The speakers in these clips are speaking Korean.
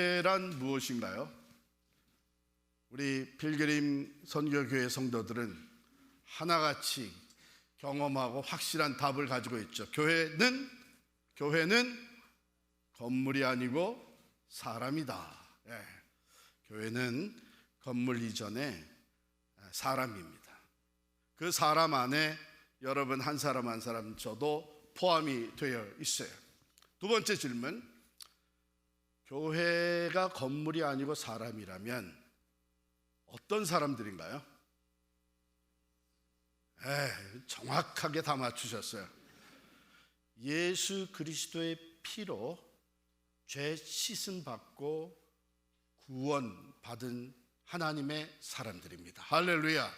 교회란 무엇인가요? 우리 필그림 선교교회 성도들은 하나같이 경험하고 확실한 답을 가지고 있죠. 교회는 건물이 아니고 사람이다. 교회는 건물 이전에 사람입니다. 그 사람 안에 여러분 한 사람 한 사람 저도 포함이 되어 있어요. 두 번째 질문, 교회가 건물이 아니고 사람이라면 어떤 사람들인가요? 정확하게 다 맞추셨어요. 예수 그리스도의 피로 죄 씻음 받고 구원 받은 하나님의 사람들입니다. 할렐루야.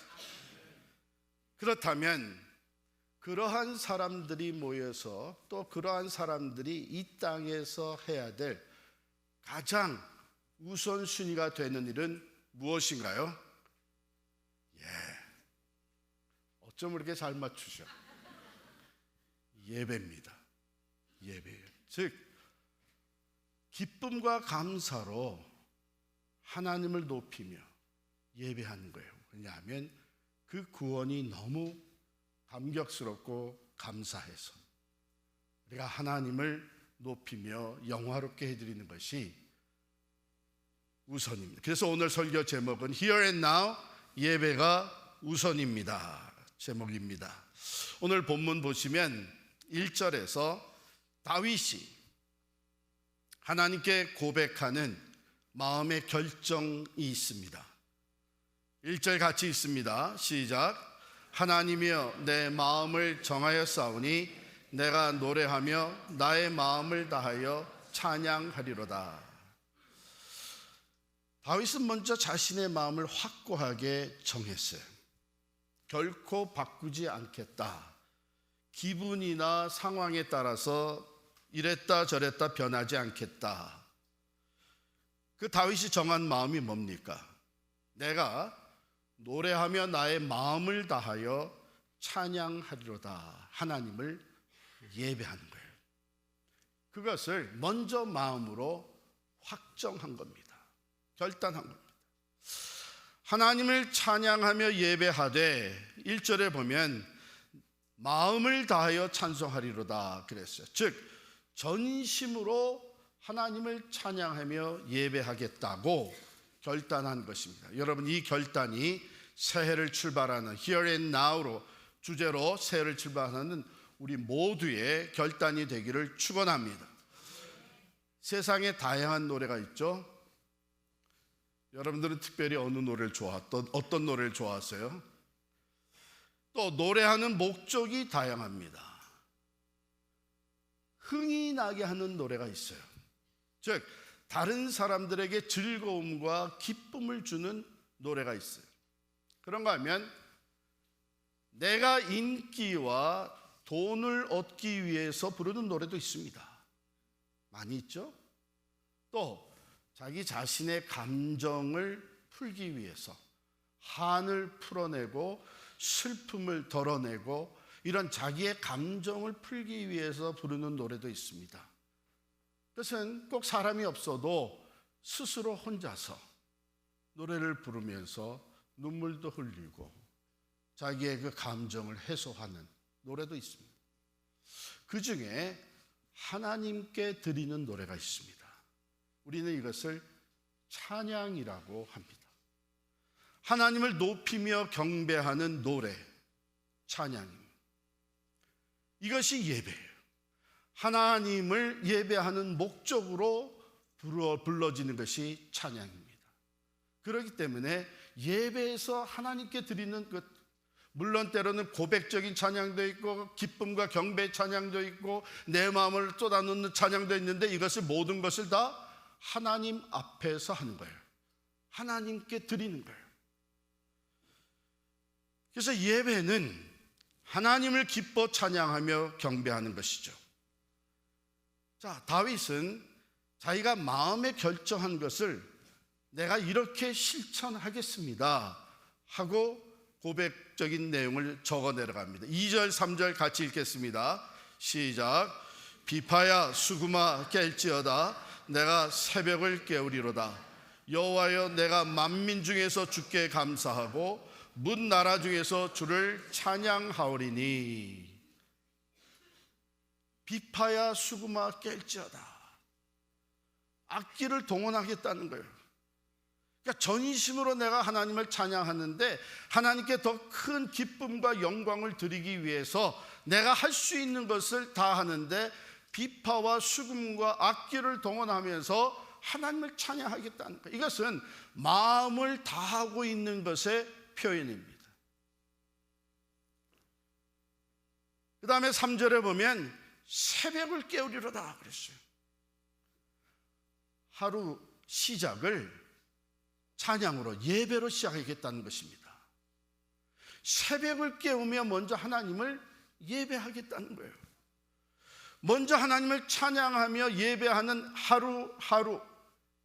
그렇다면 그러한 사람들이 모여서 또 그러한 사람들이 이 땅에서 해야 될 가장 우선순위가 되는 일은 무엇인가요? 어쩜 이렇게 잘 맞추셔? 예배입니다. 예배예요. 즉 기쁨과 감사로 하나님을 높이며 예배하는 거예요. 왜냐하면 그 구원이 너무 감격스럽고 감사해서 우리가 하나님을 높이며 영화롭게 해드리는 것이 우선입니다. 그래서 오늘 설교 제목은 Here and Now, 예배가 우선입니다 제목입니다. 오늘 본문 보시면 1절에서 다윗이 하나님께 고백하는 마음의 결정이 있습니다. 1절 같이 읽습니다. 시작. 하나님이여 내 마음을 정하였사오니 내가 노래하며 나의 마음을 다하여 찬양하리로다. 다윗은 먼저 자신의 마음을 확고하게 정했어요. 결코 바꾸지 않겠다. 기분이나 상황에 따라서 이랬다 저랬다 변하지 않겠다. 그 다윗이 정한 마음이 뭡니까? 내가 노래하며 나의 마음을 다하여 찬양하리로다. 하나님을 예배하는 거예요. 그것을 먼저 마음으로 확정한 겁니다. 결단한 겁니다. 하나님을 찬양하며 예배하되 1절에 보면 마음을 다하여 찬송하리로다 그랬어요. 즉 전심으로 하나님을 찬양하며 예배하겠다고 결단한 것입니다. 여러분 이 결단이 새해를 출발하는 Here and Now로 주제로 새해를 출발하는 우리 모두의 결단이 되기를 축원합니다. 세상에 다양한 노래가 있죠. 여러분들은 특별히 어느 노래를 어떤 노래를 좋아하세요? 또 노래하는 목적이 다양합니다. 흥이 나게 하는 노래가 있어요. 즉 다른 사람들에게 즐거움과 기쁨을 주는 노래가 있어요. 그런가 하면 내가 인기와 돈을 얻기 위해서 부르는 노래도 있습니다. 많이 있죠? 또 자기 자신의 감정을 풀기 위해서 한을 풀어내고 슬픔을 덜어내고 이런 자기의 감정을 풀기 위해서 부르는 노래도 있습니다. 그것은 꼭 사람이 없어도 스스로 혼자서 노래를 부르면서 눈물도 흘리고 자기의 그 감정을 해소하는 노래도 있습니다. 그 중에 하나님께 드리는 노래가 있습니다. 우리는 이것을 찬양이라고 합니다. 하나님을 높이며 경배하는 노래, 찬양입니다. 이것이 예배예요. 하나님을 예배하는 목적으로 불러지는 것이 찬양입니다. 그렇기 때문에 예배에서 하나님께 드리는 것, 물론 때로는 고백적인 찬양도 있고 기쁨과 경배의 찬양도 있고 내 마음을 쏟아놓는 찬양도 있는데 이것을 모든 것을 다 하나님 앞에서 하는 거예요. 하나님께 드리는 거예요. 그래서 예배는 하나님을 기뻐 찬양하며 경배하는 것이죠. 자, 다윗은 자기가 마음에 결정한 것을 내가 이렇게 실천하겠습니다 하고 고백적인 내용을 적어 내려갑니다. 2절 3절 같이 읽겠습니다. 시작. 비파야 수구마 깰지어다 내가 새벽을 깨우리로다. 여호와여, 내가 만민 중에서 주께 감사하고 문 나라 중에서 주를 찬양하오리니. 비파야 수금아 깰지어다. 악기를 동원하겠다는 거예요. 그러니까 전심으로 내가 하나님을 찬양하는데, 하나님께 더 큰 기쁨과 영광을 드리기 위해서 내가 할 수 있는 것을 다 하는데, 비파와 수금과 악기를 동원하면서 하나님을 찬양하겠다는 거예요. 이것은 마음을 다하고 있는 것의 표현입니다. 그 다음에 3절에 보면 새벽을 깨우리로다 그랬어요. 하루 시작을 찬양으로, 예배로 시작하겠다는 것입니다. 새벽을 깨우며 먼저 하나님을 예배하겠다는 거예요. 먼저 하나님을 찬양하며 예배하는 하루하루,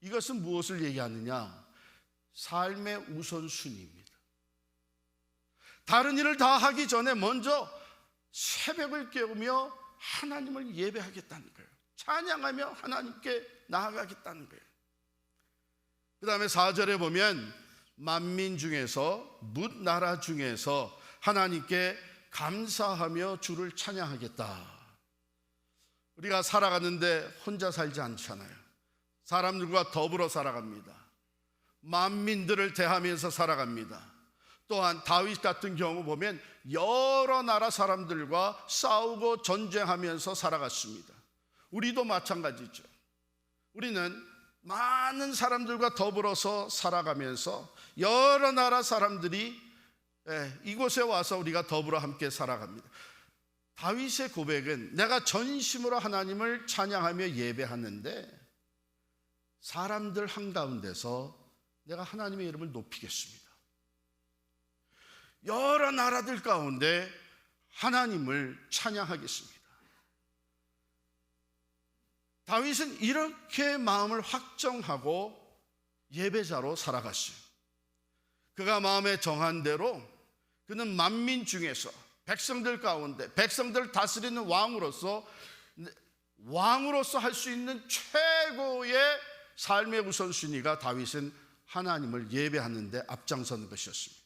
이것은 무엇을 얘기하느냐? 삶의 우선순위입니다. 다른 일을 다 하기 전에 먼저 새벽을 깨우며 하나님을 예배하겠다는 거예요. 찬양하며 하나님께 나아가겠다는 거예요. 그 다음에 4절에 보면 만민 중에서, 뭇 나라 중에서 하나님께 감사하며 주를 찬양하겠다. 우리가 살아가는데 혼자 살지 않잖아요. 사람들과 더불어 살아갑니다. 만민들을 대하면서 살아갑니다. 또한 다윗 같은 경우 보면 여러 나라 사람들과 싸우고 전쟁하면서 살아갔습니다. 우리도 마찬가지죠. 우리는 많은 사람들과 더불어서 살아가면서 여러 나라 사람들이 이곳에 와서 우리가 더불어 함께 살아갑니다. 다윗의 고백은 내가 전심으로 하나님을 찬양하며 예배하는데 사람들 한가운데서 내가 하나님의 이름을 높이겠습니다. 여러 나라들 가운데 하나님을 찬양하겠습니다. 다윗은 이렇게 마음을 확정하고 예배자로 살아갔어요. 그가 마음에 정한 대로 그는 만민 중에서, 백성들 가운데, 백성들을 다스리는 왕으로서 할 수 있는 최고의 삶의 우선순위가 다윗은 하나님을 예배하는 데 앞장서는 것이었습니다.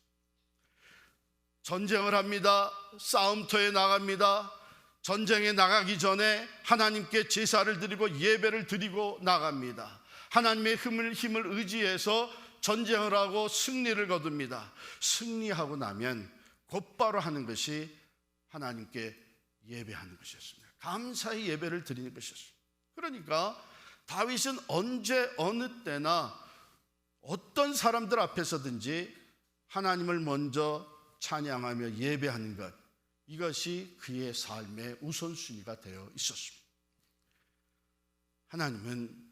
전쟁을 합니다. 싸움터에 나갑니다. 전쟁에 나가기 전에 하나님께 제사를 드리고 예배를 드리고 나갑니다. 하나님의 힘을 의지해서 전쟁을 하고 승리를 거둡니다. 승리하고 나면 곧바로 하는 것이 하나님께 예배하는 것이었습니다. 감사의 예배를 드리는 것이었습니다. 그러니까 다윗은 언제 어느 때나 어떤 사람들 앞에서든지 하나님을 먼저 찬양하며 예배하는 것, 이것이 그의 삶의 우선순위가 되어 있었습니다. 하나님은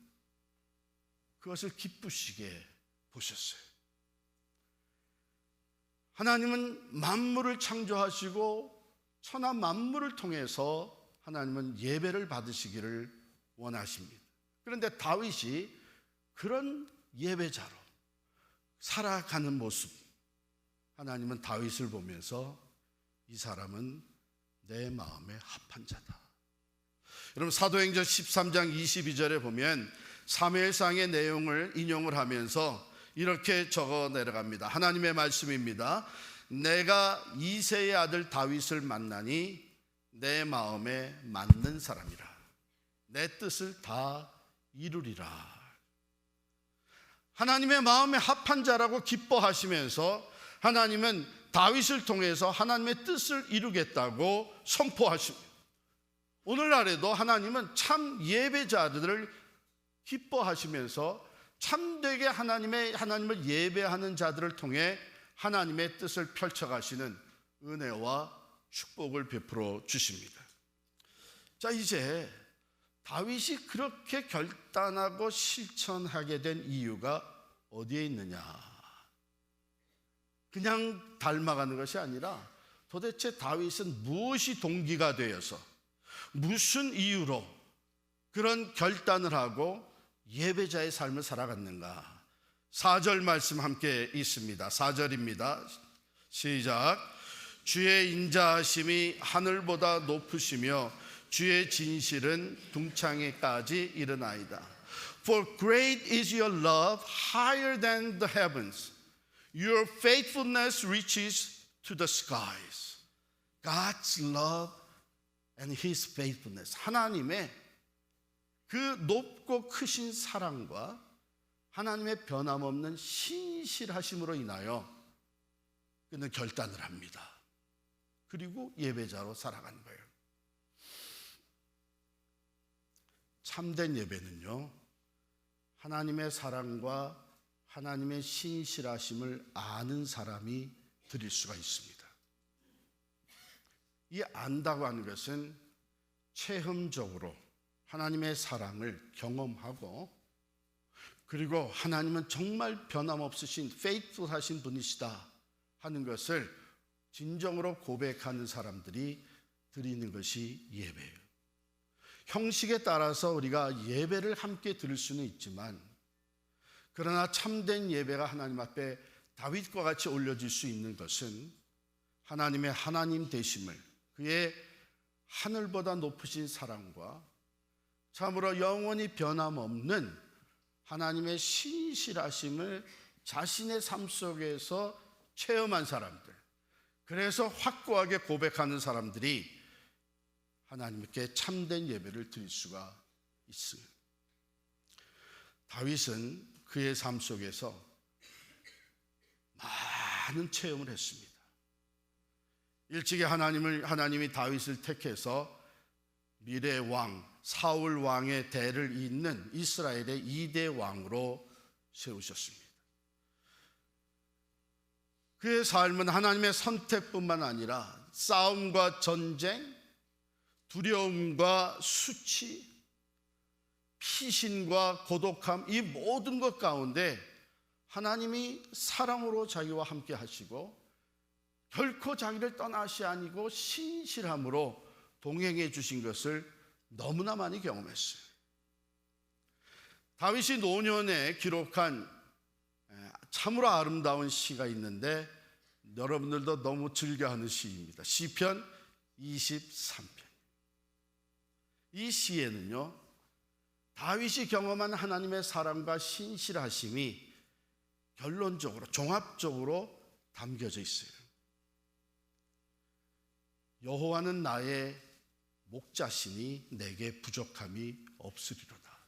그것을 기쁘시게 보셨어요. 하나님은 만물을 창조하시고 천하 만물을 통해서 하나님은 예배를 받으시기를 원하십니다. 그런데 다윗이 그런 예배자로 살아가는 모습, 하나님은 다윗을 보면서 이 사람은 내 마음에 합한 자다. 여러분, 사도행전 13장 22절에 보면 사무엘상의 내용을 인용을 하면서 이렇게 적어 내려갑니다. 하나님의 말씀입니다. 내가 이새의 아들 다윗을 만나니 내 마음에 맞는 사람이라. 내 뜻을 다 이루리라. 하나님의 마음에 합한 자라고 기뻐하시면서 하나님은 다윗을 통해서 하나님의 뜻을 이루겠다고 선포하십니다. 오늘날에도 하나님은 참 예배자들을 기뻐하시면서 참되게 하나님을 예배하는 자들을 통해 하나님의 뜻을 펼쳐가시는 은혜와 축복을 베풀어 주십니다. 자, 이제 다윗이 그렇게 결단하고 실천하게 된 이유가 어디에 있느냐? 그냥 닮아가는 것이 아니라 도대체 다윗은 무엇이 동기가 되어서 무슨 이유로 그런 결단을 하고 예배자의 삶을 살아갔는가? 4절 말씀 함께 있습니다. 4절입니다. 시작. 주의 인자하심이 하늘보다 높으시며 주의 진실은 둥창에까지 이르나이다. For great is your love, higher than the heavens. Your faithfulness reaches to the skies. God's love and His faithfulness. 하나님의 그 높고 크신 사랑과 하나님의 변함없는 신실하심으로 인하여 그는 결단을 합니다. 그리고 예배자로 살아가는 거예요. 참된 예배는요, 하나님의 사랑과 하나님의 신실하심을 아는 사람이 드릴 수가 있습니다. 이 안다고 하는 것은 체험적으로 하나님의 사랑을 경험하고, 그리고 하나님은 정말 변함없으신 faithful하신 분이시다 하는 것을 진정으로 고백하는 사람들이 드리는 것이 예배예요. 형식에 따라서 우리가 예배를 함께 드릴 수는 있지만, 그러나 참된 예배가 하나님 앞에 다윗과 같이 올려질 수 있는 것은 하나님의 하나님 되심을, 그의 하늘보다 높으신 사랑과 참으로 영원히 변함없는 하나님의 신실하심을 자신의 삶 속에서 체험한 사람들, 그래서 확고하게 고백하는 사람들이 하나님께 참된 예배를 드릴 수가 있습니다. 다윗은 그의 삶 속에서 많은 체험을 했습니다. 일찍이 하나님이 다윗을 택해서 미래 왕 사울 왕의 대를 잇는 이스라엘의 2대 왕으로 세우셨습니다. 그의 삶은 하나님의 선택뿐만 아니라 싸움과 전쟁, 두려움과 수치, 피신과 고독함, 이 모든 것 가운데 하나님이 사랑으로 자기와 함께 하시고 결코 자기를 떠나시 아니고 신실함으로 동행해 주신 것을 너무나 많이 경험했어요. 다윗이 노년에 기록한 참으로 아름다운 시가 있는데 여러분들도 너무 즐겨하는 시입니다. 시편 23편. 이 시에는요, 다윗이 경험한 하나님의 사랑과 신실하심이 결론적으로 종합적으로 담겨져 있어요. 여호와는 나의 목자시니 내게 부족함이 없으리로다.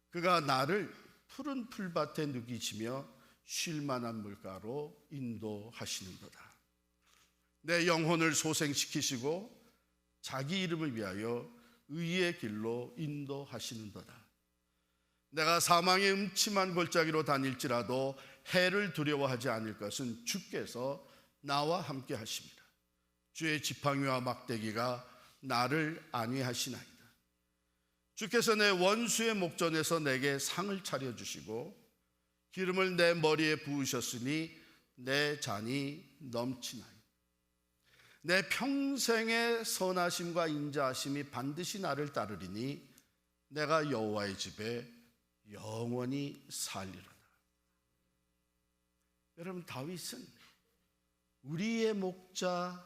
그가 나를 푸른 풀밭에 누기시며 쉴 만한 물가로 인도하시는도다. 내 영혼을 소생시키시고 자기 이름을 위하여 의의 길로 인도하시는도다. 내가 사망의 음침한 골짜기로 다닐지라도 해를 두려워하지 않을 것은 주께서 나와 함께 하십니다. 주의 지팡이와 막대기가 나를 안위하시나이다. 주께서 내 원수의 목전에서 내게 상을 차려주시고 기름을 내 머리에 부으셨으니 내 잔이 넘치나이다. 내 평생의 선하심과 인자하심이 반드시 나를 따르리니 내가 여호와의 집에 영원히 살리로다. 여러분, 다윗은 우리의 목자,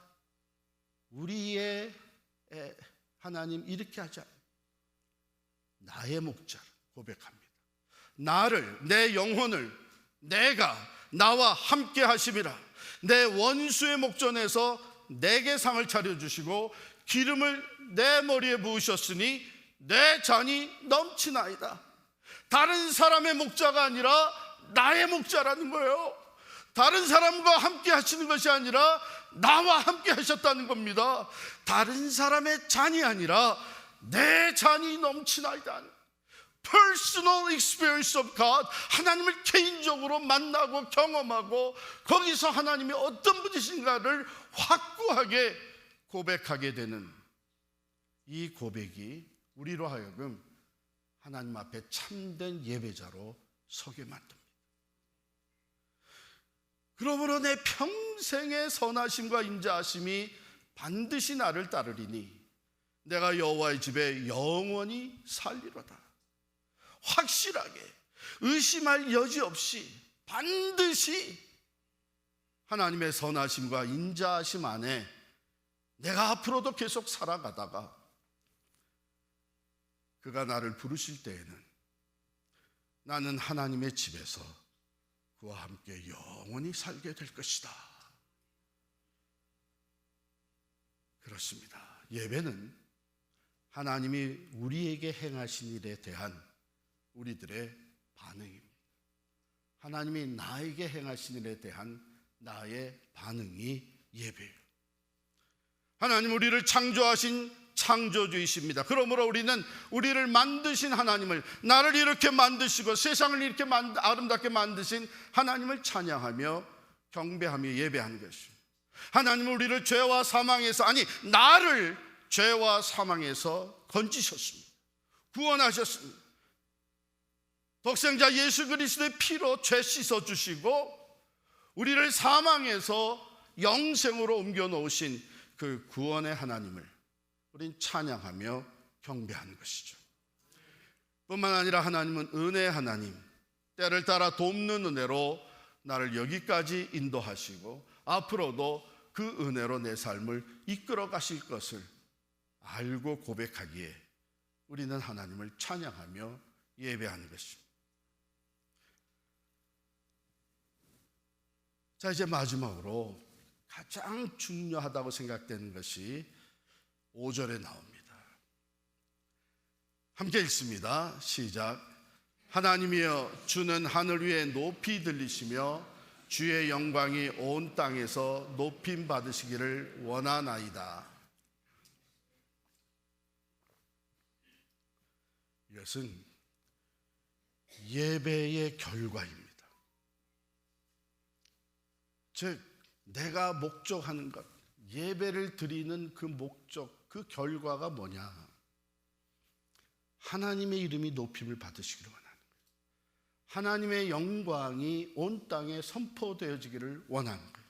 우리의 하나님 이렇게 하지 않아요. 나의 목자를 고백합니다. 나를, 내 영혼을 내가 나와 함께 하심이라. 내 원수의 목전에서 내게 상을 차려주시고 기름을 내 머리에 부으셨으니 내 잔이 넘치나이다. 다른 사람의 목자가 아니라 나의 목자라는 거예요. 다른 사람과 함께 하시는 것이 아니라 나와 함께 하셨다는 겁니다. 다른 사람의 잔이 아니라 내 잔이 넘치나이다. Personal experience of God, 하나님을 개인적으로 만나고 경험하고 거기서 하나님이 어떤 분이신가를 확고하게 고백하게 되는 이 고백이 우리로 하여금 하나님 앞에 참된 예배자로 서게 만듭니다. 그러므로 내 평생의 선하심과 인자하심이 반드시 나를 따르리니 내가 여호와의 집에 영원히 살리로다. 확실하게 의심할 여지 없이 반드시 하나님의 선하심과 인자하심 안에 내가 앞으로도 계속 살아가다가 그가 나를 부르실 때에는 나는 하나님의 집에서 그와 함께 영원히 살게 될 것이다. 그렇습니다. 예배는 하나님이 우리에게 행하신 일에 대한 우리들의 반응입니다. 하나님이 나에게 행하신 일에 대한 나의 반응이 예배예요. 하나님 우리를 창조하신 창조주이십니다. 그러므로 우리는 우리를 만드신 하나님을, 나를 이렇게 만드시고 세상을 이렇게 아름답게 만드신 하나님을 찬양하며 경배하며 예배하는 것입니다. 하나님은 우리를 죄와 사망에서, 아니 나를 죄와 사망에서 건지셨습니다. 구원하셨습니다. 독생자 예수 그리스도의 피로 죄 씻어주시고 우리를 사망에서 영생으로 옮겨 놓으신 그 구원의 하나님을 우린 찬양하며 경배하는 것이죠. 뿐만 아니라 하나님은 은혜의 하나님, 때를 따라 돕는 은혜로 나를 여기까지 인도하시고 앞으로도 그 은혜로 내 삶을 이끌어 가실 것을 알고 고백하기에 우리는 하나님을 찬양하며 예배하는 것입니다. 자, 이제 마지막으로 가장 중요하다고 생각되는 것이 5절에 나옵니다. 함께 읽습니다. 시작. 하나님이여 주는 하늘 위에 높이 들리시며 주의 영광이 온 땅에서 높임 받으시기를 원하나이다. 이것은 예배의 결과입니다. 즉 내가 목적하는 것, 예배를 드리는 그 목적, 그 결과가 뭐냐? 하나님의 이름이 높임을 받으시기를 원하는 거예요. 하나님의 영광이 온 땅에 선포되어지기를 원하는 거예요.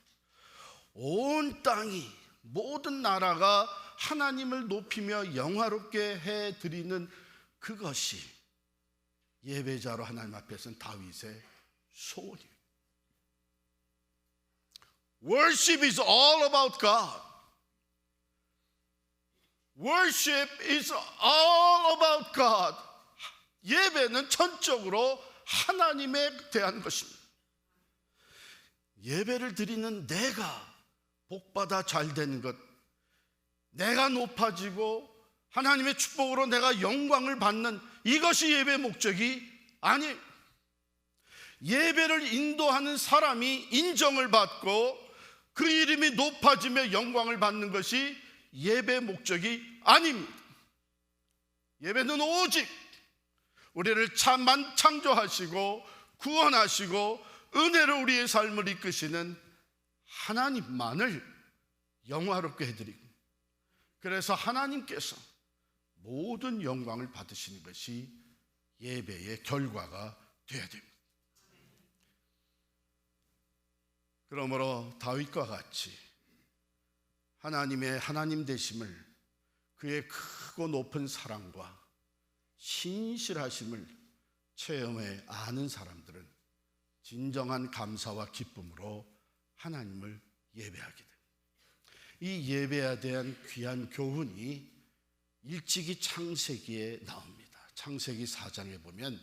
온 땅이, 모든 나라가 하나님을 높이며 영화롭게 해드리는 그것이 예배자로 하나님 앞에 선 다윗의 소원이에요. Worship is all about God. Worship is all about God. 예배는 전적으로 하나님에 대한 것입니다. 예배를 드리는 내가 복받아 잘되는 것, 내가 높아지고 하나님의 축복으로 내가 영광을 받는 이것이 예배의 목적이 아니에요. 예배를 인도하는 사람이 인정을 받고 그 이름이 높아지며 영광을 받는 것이 예배의 목적이 아닙니다. 예배는 오직 우리를 창조하시고 구원하시고 은혜로 우리의 삶을 이끄시는 하나님만을 영화롭게 해드리고, 그래서 하나님께서 모든 영광을 받으시는 것이 예배의 결과가 되어야 됩니다. 그러므로 다윗과 같이 하나님의 하나님 되심을, 그의 크고 높은 사랑과 신실하심을 체험해 아는 사람들은 진정한 감사와 기쁨으로 하나님을 예배하게 됩니다. 이 예배에 대한 귀한 교훈이 일찍이 창세기에 나옵니다. 창세기 4장에 보면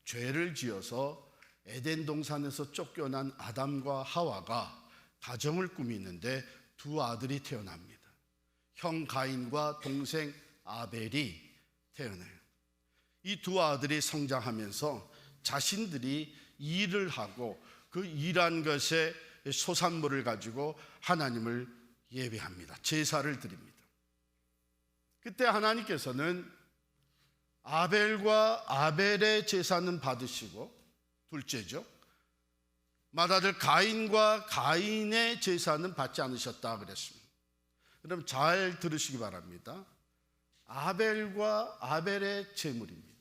죄를 지어서 에덴 동산에서 쫓겨난 아담과 하와가 가정을 꾸미는데 두 아들이 태어납니다. 형 가인과 동생 아벨이 태어나요. 이 두 아들이 성장하면서 자신들이 일을 하고 그 일한 것의 소산물을 가지고 하나님을 예배합니다. 제사를 드립니다. 그때 하나님께서는 아벨과 아벨의 제사는 받으시고, 둘째죠, 맏아들 가인과 가인의 제사는 받지 않으셨다 그랬습니다. 그럼 잘 들으시기 바랍니다. 아벨과 아벨의 제물입니다.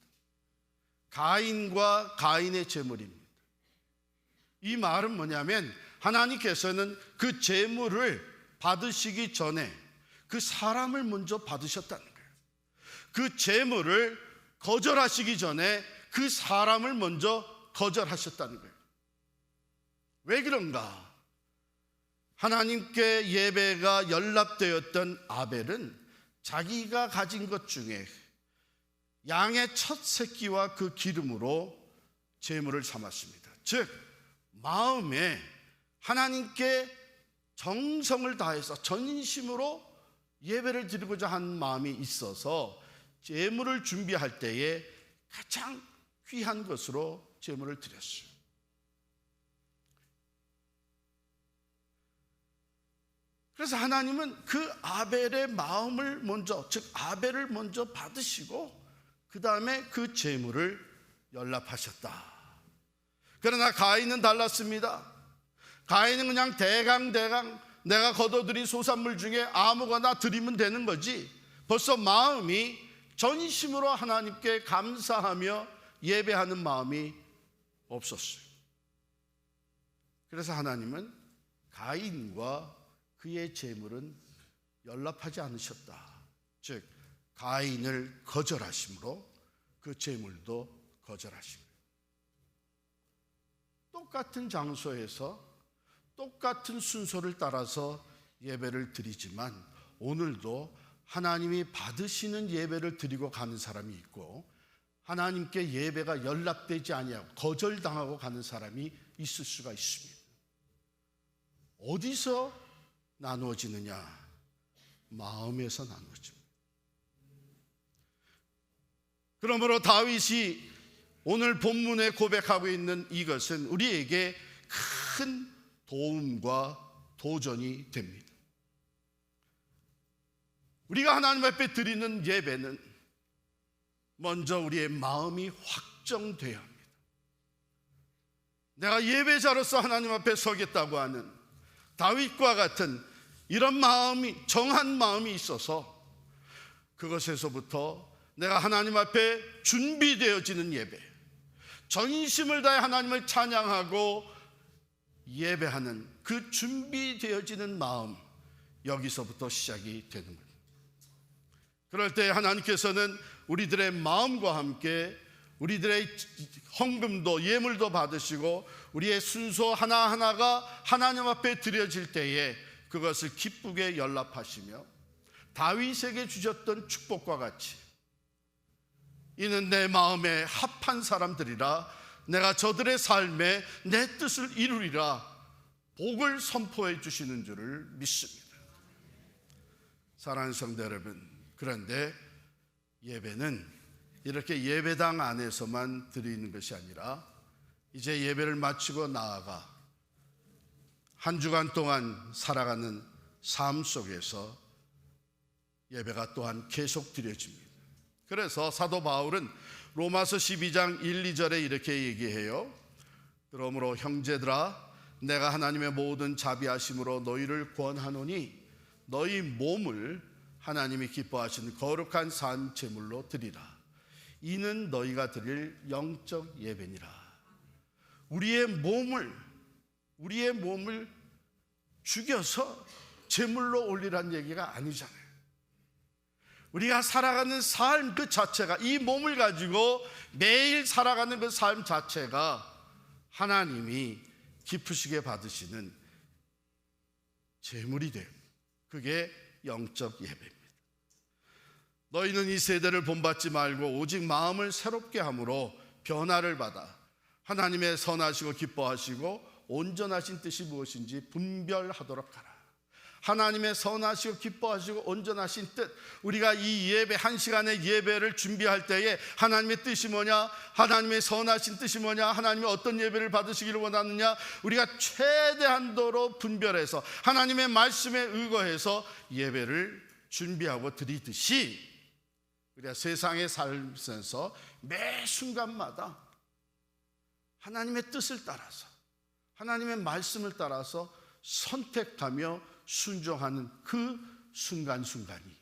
가인과 가인의 제물입니다. 이 말은 뭐냐면 하나님께서는 그 제물을 받으시기 전에 그 사람을 먼저 받으셨다는 거예요. 그 제물을 거절하시기 전에 그 사람을 먼저 거절하셨다는 거예요. 왜 그런가? 하나님께 예배가 연락되었던 아벨은 자기가 가진 것 중에 양의 첫 새끼와 그 기름으로 제물을 삼았습니다. 즉 마음에 하나님께 정성을 다해서 전심으로 예배를 드리고자 한 마음이 있어서 제물을 준비할 때에 가장 귀한 것으로 제물을 드렸어요. 그래서 하나님은 그 아벨의 마음을 먼저, 즉 아벨을 먼저 받으시고 그 다음에 그 제물을 연락하셨다. 그러나 가인은 달랐습니다. 가인은 그냥 대강 내가 거둬들인 소산물 중에 아무거나 드리면 되는 거지, 벌써 마음이 전심으로 하나님께 감사하며 예배하는 마음이 없었어요. 그래서 하나님은 가인과 그의 제물은 연락하지 않으셨다. 즉 가인을 거절하심으로 그 제물도 거절하시고, 똑같은 장소에서 똑같은 순서를 따라서 예배를 드리지만 오늘도 하나님이 받으시는 예배를 드리고 가는 사람이 있고, 하나님께 예배가 연락되지 아니하고 거절당하고 가는 사람이 있을 수가 있습니다. 어디서 나누어지느냐? 마음에서 나누어집니다. 그러므로 다윗이 오늘 본문에 고백하고 있는 이것은 우리에게 큰 도움과 도전이 됩니다. 우리가 하나님 앞에 드리는 예배는 먼저 우리의 마음이 확정되어야 합니다. 내가 예배자로서 하나님 앞에 서겠다고 하는 다윗과 같은 이런 마음이, 정한 마음이 있어서 그것에서부터 내가 하나님 앞에 준비되어지는 예배, 전심을 다해 하나님을 찬양하고 예배하는 그 준비되어지는 마음, 여기서부터 시작이 되는 겁니다. 그럴 때 하나님께서는 우리들의 마음과 함께 우리들의 헌금도 예물도 받으시고 우리의 순서 하나하나가 하나님 앞에 드려질 때에 그것을 기쁘게 연락하시며 다윗에게 주셨던 축복과 같이 이는 내 마음에 합한 사람들이라 내가 저들의 삶에 내 뜻을 이루리라 복을 선포해 주시는 줄을 믿습니다. 사랑하는 성도 여러분, 그런데 예배는 이렇게 예배당 안에서만 드리는 것이 아니라 이제 예배를 마치고 나아가 한 주간 동안 살아가는 삶 속에서 예배가 또한 계속 드려집니다. 그래서 사도 바울은 로마서 12장 1, 2절에 이렇게 얘기해요. 그러므로 형제들아 내가 하나님의 모든 자비하심으로 너희를 권하노니 너희 몸을 하나님이 기뻐하시는 거룩한 산 제물로 드리라. 이는 너희가 드릴 영적 예배니라. 우리의 몸을 죽여서 제물로 올리라는 얘기가 아니잖아요. 우리가 살아가는 삶 그 자체가, 이 몸을 가지고 매일 살아가는 그 삶 자체가 하나님이 기쁘시게 받으시는 제물이 돼요. 그게 영적 예배입니다. 너희는 이 세대를 본받지 말고 오직 마음을 새롭게 함으로 변화를 받아 하나님의 선하시고 기뻐하시고 온전하신 뜻이 무엇인지 분별하도록 하라. 하나님의 선하시고 기뻐하시고 온전하신 뜻, 우리가 이 예배, 한 시간의 예배를 준비할 때에 하나님의 뜻이 뭐냐, 하나님의 선하신 뜻이 뭐냐, 하나님이 어떤 예배를 받으시기를 원하느냐, 우리가 최대한도로 분별해서 하나님의 말씀에 의거해서 예배를 준비하고 드리듯이 우리가 세상의 삶에서 매 순간마다 하나님의 뜻을 따라서 하나님의 말씀을 따라서 선택하며 순종하는 그 순간순간이,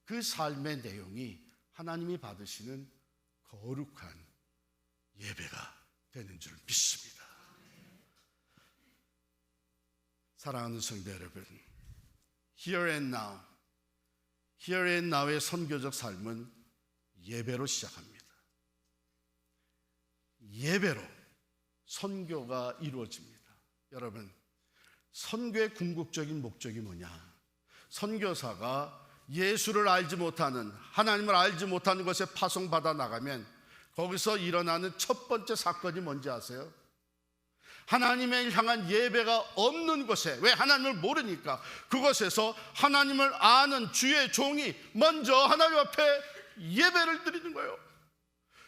그 삶의 내용이 하나님이 받으시는 거룩한 예배가 되는 줄 믿습니다. 사랑하는 성도 여러분, Here and Now의 선교적 삶은 예배로 시작합니다. 예배로 선교가 이루어집니다. 여러분, 선교의 궁극적인 목적이 뭐냐? 선교사가 예수를 알지 못하는, 하나님을 알지 못하는 것에 파송받아 나가면 거기서 일어나는 첫 번째 사건이 뭔지 아세요? 하나님을 향한 예배가 없는 곳에, 왜 하나님을 모르니까, 그곳에서 하나님을 아는 주의 종이 먼저 하나님 앞에 예배를 드리는 거예요.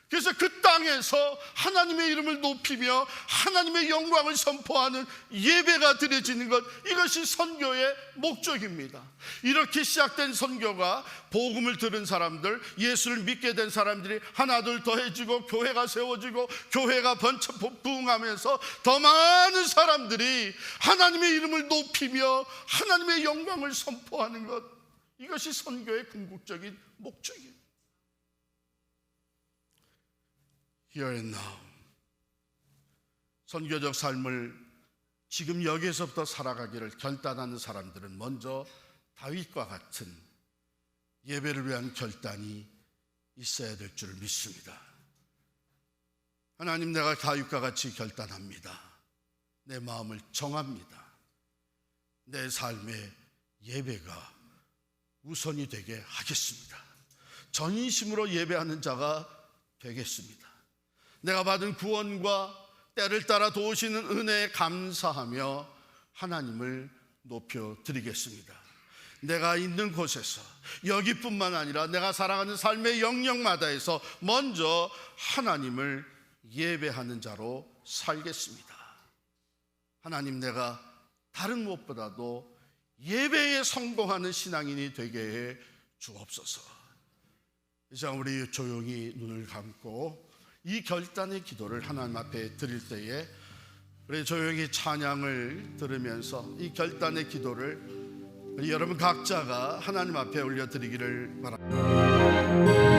그래서 그 땅에서 하나님의 이름을 높이며 하나님의 영광을 선포하는 예배가 드려지는 것, 이것이 선교의 목적입니다. 이렇게 시작된 선교가 복음을 들은 사람들, 예수를 믿게 된 사람들이 하나둘 더해지고 교회가 세워지고 교회가 번쩍 부흥하면서 더 많은 사람들이 하나님의 이름을 높이며 하나님의 영광을 선포하는 것, 이것이 선교의 궁극적인 목적입니다. Here and now. 선교적 삶을 지금 여기에서부터 살아가기를 결단하는 사람들은 먼저 다윗과 같은 예배를 위한 결단이 있어야 될 줄 믿습니다. 하나님, 내가 다윗과 같이 결단합니다. 내 마음을 정합니다. 내 삶의 예배가 우선이 되게 하겠습니다. 전심으로 예배하는 자가 되겠습니다. 내가 받은 구원과 때를 따라 도우시는 은혜에 감사하며 하나님을 높여드리겠습니다. 내가 있는 곳에서, 여기뿐만 아니라 내가 살아가는 삶의 영역마다에서 먼저 하나님을 예배하는 자로 살겠습니다. 하나님, 내가 다른 무엇보다도 예배에 성공하는 신앙인이 되게 해 주옵소서. 이제 우리 조용히 눈을 감고 이 결단의 기도를 하나님 앞에 드릴 때에 우리 조용히 찬양을 들으면서 이 결단의 기도를 우리 여러분 각자가 하나님 앞에 올려드리기를 바랍니다.